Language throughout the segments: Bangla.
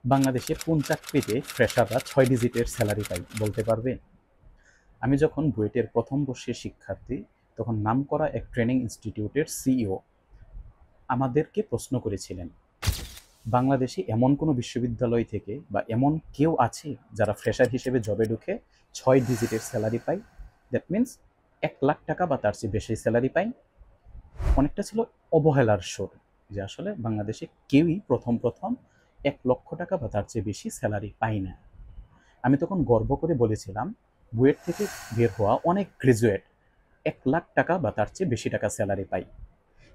বাংলাদেশে কোন চাকরিতে ফ্রেশাররা ৬ ডিজিটের স্যালারি পায় বলতে পারবে? আমি যখন বুয়েটের প্রথম বর্ষের শিক্ষার্থী, তখন নামকরা এক ট্রেনিং ইনস্টিটিউটের সিইও আমাদেরকে প্রশ্ন করেছিলেন, বাংলাদেশে এমন কোনো বিশ্ববিদ্যালয় থেকে বা এমন কেউ আছে যারা ফ্রেশার হিসেবে জবে ঢুকে ৬ ডিজিটের স্যালারি পায়? দ্যাট মিনস ১,০০,০০০ টাকা বা তার চেয়ে বেশি স্যালারি পায়। অনেকটা ছিল অবহেলার সুর, যে আসলে বাংলাদেশে কেউই প্রথম ১,০০,০০০ টাকা বা তার চেয়ে বেশি স্যালারি পায় না। আমি তখন গর্ব করে বলেছিলাম, বুয়েট থেকে বের হওয়া অনেক গ্রাজুয়েট ১,০০,০০০ টাকা বা তার চেয়ে বেশি টাকা স্যালারি পায়।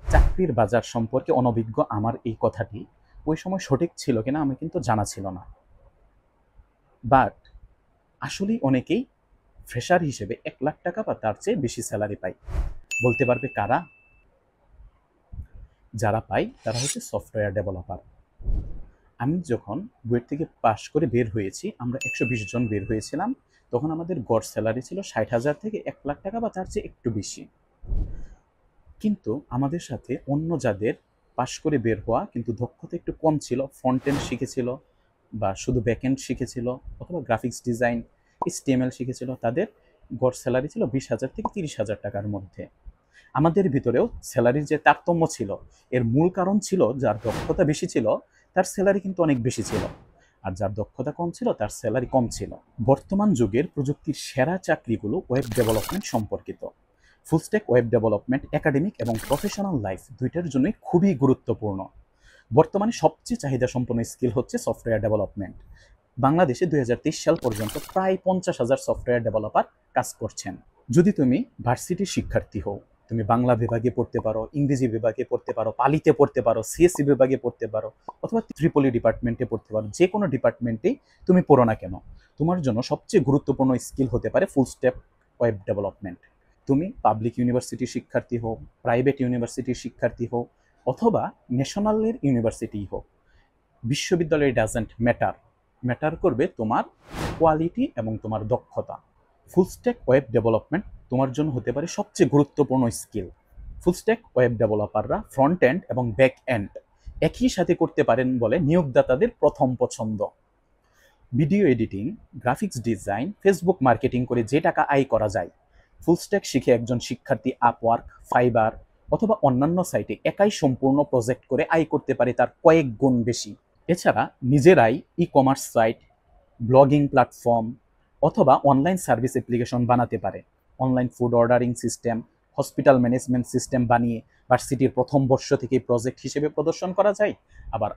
চাকরির বাজার সম্পর্কে অনভিজ্ঞ আমার এই কথাটি ওই সময় সঠিক ছিল কিনা আমি কিন্তু জানা ছিল না। বাট আসলেই অনেকেই ফ্রেশার হিসেবে ১,০০,০০০ টাকা বা তার চেয়ে বেশি স্যালারি পায়। বলতে পারবে কারা? যারা পায় তারা হচ্ছে সফটওয়্যার ডেভেলপার। আমি যখন বুয়েট থেকে পাশ করে বের হয়েছি, আমরা ১২০ জন বের হয়েছিলাম। তখন আমাদের গড় স্যালারি ছিল ৬০,০০০ থেকে ১,০০,০০০ টাকা বা তার চেয়ে একটু বেশি। কিন্তু আমাদের সাথে অন্য যাদের পাশ করে বের হওয়া কিন্তু দক্ষতা একটু কম ছিল, ফ্রন্ট এন্ড শিখেছিল বা শুধু ব্যাক এন্ড শিখেছিল অথবা গ্রাফিক্স ডিজাইন, HTML শিখেছিল, তাদের গড় স্যালারি ছিল ২০,০০০ থেকে ৩০,০০০ টাকার মধ্যে। আমাদের ভিতরেও স্যালারির যে তারতম্য ছিল, এর মূল কারণ ছিল যার দক্ষতা বেশি ছিল তার স্যালারি কিন্তু অনেক বেশি ছিল, আর যার দক্ষতা কম ছিল তার স্যালারি কম ছিল। বর্তমান যুগের প্রযুক্তির সেরা চাকরিগুলো ওয়েব ডেভেলপমেন্ট সম্পর্কিত। ফুলস্ট্যাক ওয়েব ডেভেলপমেন্ট একাডেমিক এবং প্রফেশনাল লাইফ দুইটার জন্যই খুবই গুরুত্বপূর্ণ। বর্তমানে সবচেয়ে চাহিদা সম্পন্ন স্কিল হচ্ছে সফটওয়্যার ডেভেলপমেন্ট। বাংলাদেশে ২০২৩ সাল পর্যন্ত প্রায় ৫০,০০০ সফটওয়্যার ডেভেলপার কাজ করছেন। যদি তুমি ভার্সিটির শিক্ষার্থী হও, তুমি বাংলা বিভাগে পড়তে পারো, ইংরেজি বিভাগে পড়তে পারো, পালিতে পড়তে পারো, সিএসসি বিভাগে পড়তে পারো, অথবা ত্রিপলি ডিপার্টমেন্টে পড়তে পারো, যে কোনো ডিপার্টমেন্টেই তুমি পড়ো না কেন, তোমার জন্য সবচেয়ে গুরুত্বপূর্ণ স্কিল হতে পারে ফুল স্ট্যাক ওয়েব ডেভেলপমেন্ট। তুমি পাবলিক ইউনিভার্সিটির শিক্ষার্থী হও, প্রাইভেট ইউনিভার্সিটির শিক্ষার্থী হও, অথবা ন্যাশনালের ইউনিভার্সিটি হোক, বিশ্ববিদ্যালয় ডাজেন্ট ম্যাটার। ম্যাটার করবে তোমার কোয়ালিটি এবং তোমার দক্ষতা। ফুলস্ট্যাক ওয়েব ডেভেলপমেন্ট তোমার জন্য হতে পারে সবচেয়ে গুরুত্বপূর্ণ স্কিল। ফুলস্ট্যাক ওয়েব ডেভেলপাররা ফ্রন্ট এন্ড এবং ব্যাক এন্ড একই সাথে করতে পারেন বলে নিয়োগদাতাদের প্রথম পছন্দ। Video editing, graphics design, Facebook marketing করে যে টাকা আয় করা যায়, ফুলস্ট্যাক শিখে একজন শিক্ষার্থী আপওয়ার্ক, ফাইবার অথবা অন্যান্য সাইটে একাই সম্পূর্ণ প্রজেক্ট করে আয় করতে পারে তার কয়েক গুণ বেশি। এছাড়া নিজেরাই e commerce site, blogging platform অথবা অনলাইন সার্ভিস অ্যাপ্লিকেশন বানাতে পারে। Online food ordering system, hospital management system বানিয়ে ভার্সিটির প্রথম বর্ষ থেকে প্রজেক্ট হিসেবে প্রদর্শন করা যায়, আবার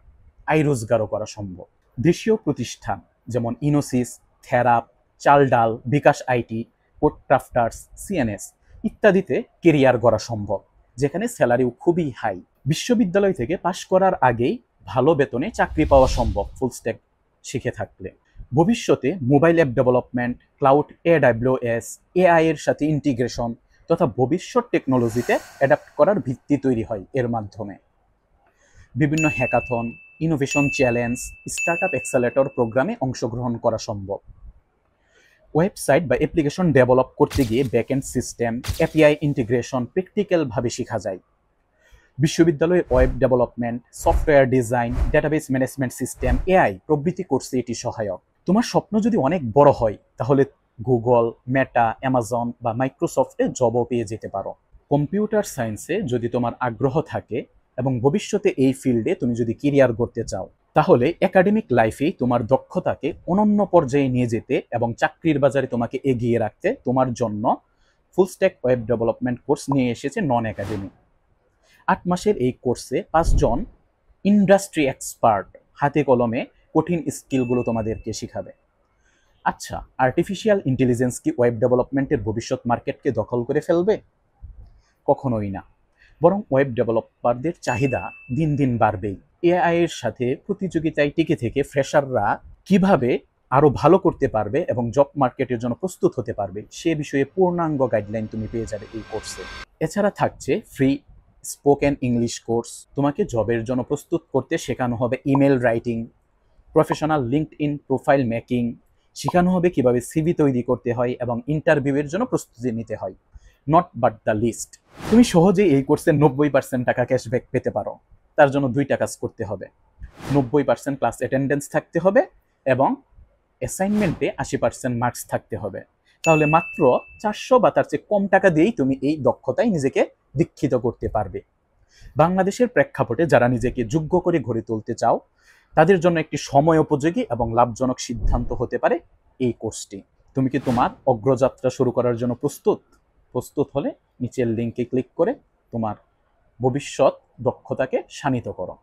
আয় রোজগারও করা সম্ভব। দেশীয় প্রতিষ্ঠান যেমন ইনোসিস, থেরাপ, চালডাল, বিকাশ আইটি, কোডক্রাফটার্স, সিএনএস ইত্যাদিতে কেরিয়ার গড়া সম্ভব, যেখানে স্যালারিও খুবই হাই। বিশ্ববিদ্যালয় থেকে পাশ করার আগেই ভালো বেতনে চাকরি পাওয়া সম্ভব ফুলস্ট্যাক শিখে থাকলে। ভবিষ্যতে mobile app development, cloud, AWS, AI এর সাথে ইন্টিগ্রেশন তথা ভবিষ্যৎ টেকনোলজিতে অ্যাডাপ্ট করার ভিত্তি তৈরি হয় এর মাধ্যমে। বিভিন্ন hackathon, innovation challenge, startup accelerator প্রোগ্রামে অংশগ্রহণ করা সম্ভব। ওয়েবসাইট বা অ্যাপ্লিকেশন ডেভেলপ করতে গিয়ে ব্যাকএন্ড সিস্টেম, API ইন্টিগ্রেশন প্র্যাকটিক্যালভাবে শেখা যায়। বিশ্ববিদ্যালয়ে web development, software design, database management system, AI প্রভৃতি কোর্সে এটি সহায়ক। তোমার স্বপ্ন যদি অনেক বড় হয়, তাহলে গুগল, মেটা, অ্যামাজন বা মাইক্রোসফটে জবও পেয়ে যেতে পারো। কম্পিউটার সায়েন্সে যদি তোমার আগ্রহ থাকে এবং ভবিষ্যতে এই ফিল্ডে তুমি যদি ক্যারিয়ার গড়তে চাও, তাহলে একাডেমিক লাইফেই তোমার দক্ষতাকে অনন্য পর্যায়ে নিয়ে যেতে এবং চাকরির বাজারে তোমাকে এগিয়ে রাখতে তোমার জন্য ফুলস্ট্যাক ওয়েব ডেভেলপমেন্ট কোর্স নিয়ে এসেছে নন একাডেমি। ৮ মাসের এই কোর্সে ৫ জন ইন্ডাস্ট্রি এক্সপার্ট হাতে কলমে কঠিন স্কিলগুলো তোমাদেরকে শেখাবে। আচ্ছা, আর্টিফিশিয়াল ইন্টেলিজেন্স কি ওয়েব ডেভেলপমেন্টের ভবিষ্যৎ মার্কেটকে দখল করে ফেলবে? কখনোই না, বরং ওয়েব ডেভেলপারদের চাহিদা দিন দিন বাড়বেই। AI এর সাথে প্রতিযোগিতায় টিকে থেকে ফ্রেশাররা কিভাবে আরো ভালো করতে পারবে এবং জব মার্কেটের জন্য প্রস্তুত হতে পারবে সে বিষয়ে পূর্ণাঙ্গ গাইডলাইন তুমি পেয়ে যাবে এই কোর্সে। এছাড়া থাকছে ফ্রি স্পোকেন ইংলিশ কোর্স। তোমাকে জবের জন্য প্রস্তুত করতে শেখানো হবে email writing, professional LinkedIn profile making, শেখানো হবে কিভাবে সিভি তৈরি করতে হয় এবং ইন্টারভিউয়ের জন্য প্রস্তুতি নিতে হয়। নট বাট দ্য লিস্ট, তুমি সহজেই এই কোর্সে 90% টাকা ক্যাশব্যাক পেতে পারো। তার জন্য 2টা কাজ করতে হবে। 90% ক্লাস অ্যাটেন্ডেন্স থাকতে হবে এবং অ্যাসাইনমেন্টে 80% মার্কস থাকতে হবে। তাহলে মাত্র 400 বা তার চেয়ে কম টাকা দিয়েই তুমি এই দক্ষতায় নিজেকে দীক্ষিত করতে পারবে। বাংলাদেশের প্রেক্ষাপটে যারা নিজেকে যোগ্য করে গড়ে তুলতে চাও তাদের জন্য একটি সময় উপযোগী এবং লাভজনক সিদ্ধান্ত হতে পারে এই কোর্সটি। তুমি কি তোমার অগ্রযাত্রা শুরু করার জন্য প্রস্তুত? প্রস্তুত হলে নিচের লিঙ্কে ক্লিক করে তোমার ভবিষ্যৎ দক্ষতাকে শানিত করো।